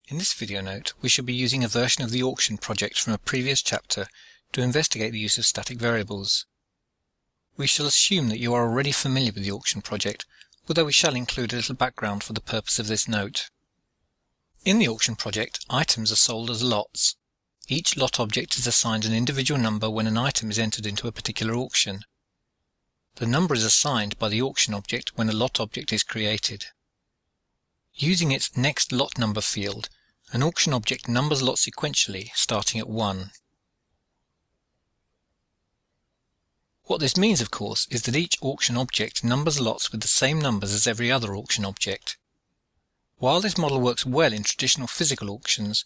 In this video note, we shall be using a version of the auction project from a previous chapter to investigate the use of static variables. We shall assume that you are already familiar with the auction project, although we shall include a little background for the purpose of this note. In the auction project, items are sold as lots. Each lot object is assigned an individual number when an item is entered into a particular auction. The number is assigned by the auction object when a lot object is created. Using its next lot number field, an auction object numbers lots sequentially, starting at 1. What this means, of course, is that each auction object numbers lots with the same numbers as every other auction object. While this model works well in traditional physical auctions,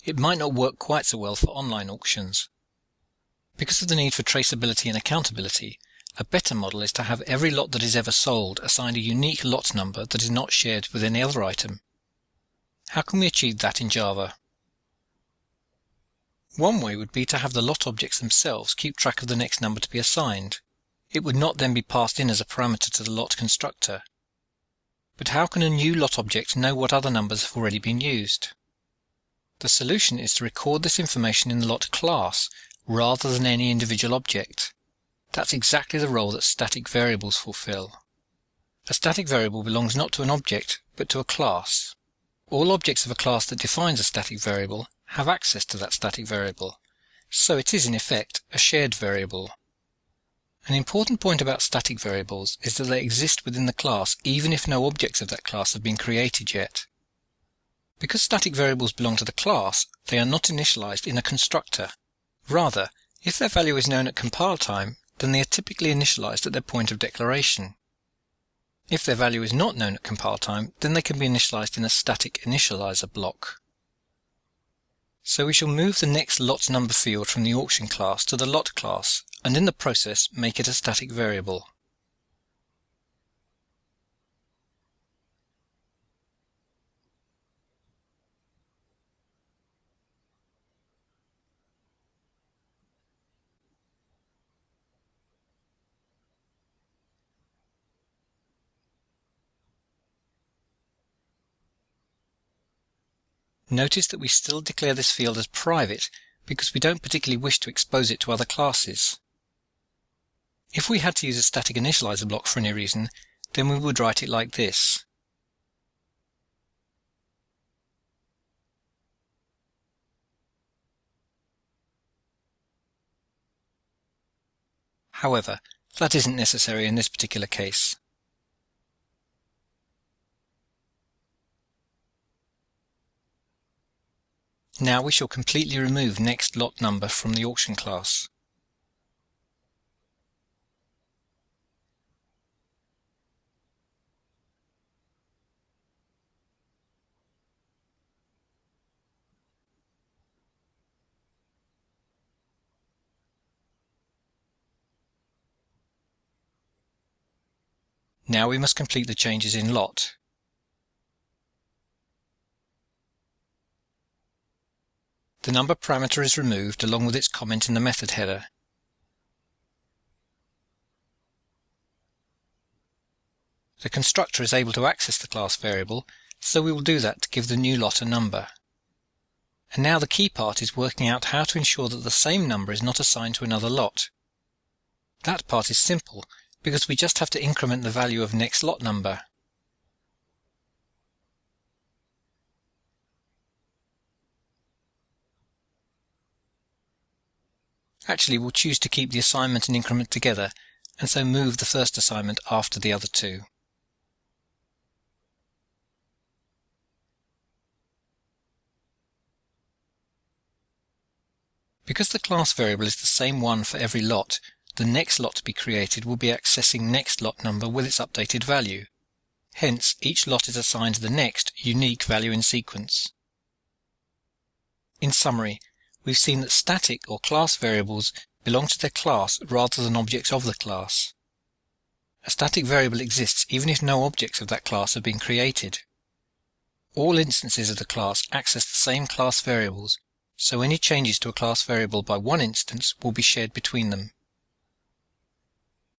it might not work quite so well for online auctions. Because of the need for traceability and accountability, a better model is to have every lot that is ever sold assigned a unique lot number that is not shared with any other item. How can we achieve that in Java? One way would be to have the lot objects themselves keep track of the next number to be assigned. It would not then be passed in as a parameter to the lot constructor. But how can a new lot object know what other numbers have already been used? The solution is to record this information in the lot class rather than any individual object. That's exactly the role that static variables fulfill. A static variable belongs not to an object, but to a class. All objects of a class that defines a static variable have access to that static variable, so it is in effect a shared variable. An important point about static variables is that they exist within the class even if no objects of that class have been created yet. Because static variables belong to the class, they are not initialized in a constructor. Rather, if their value is known at compile time, then they are typically initialized at their point of declaration. If their value is not known at compile time, then they can be initialized in a static initializer block. So we shall move the next lot number field from the auction class to the lot class, and in the process make it a static variable. Notice that we still declare this field as private because we don't particularly wish to expose it to other classes. If we had to use a static initializer block for any reason, then we would write it like this. However, that isn't necessary in this particular case. Now we shall completely remove next lot number from the auction class. Now we must complete the changes in lot. The number parameter is removed along with its comment in the method header. The constructor is able to access the class variable, so we will do that to give the new lot a number. And now the key part is working out how to ensure that the same number is not assigned to another lot. That part is simple, because we just have to increment the value of next lot number. Actually, we'll choose to keep the assignment and increment together, and so move the first assignment after the other two. Because the class variable is the same one for every lot, the next lot to be created will be accessing next lot number with its updated value. Hence, each lot is assigned the next unique value in sequence. In summary, we've seen that static or class variables belong to their class rather than objects of the class. A static variable exists even if no objects of that class have been created. All instances of the class access the same class variables, so any changes to a class variable by one instance will be shared between them.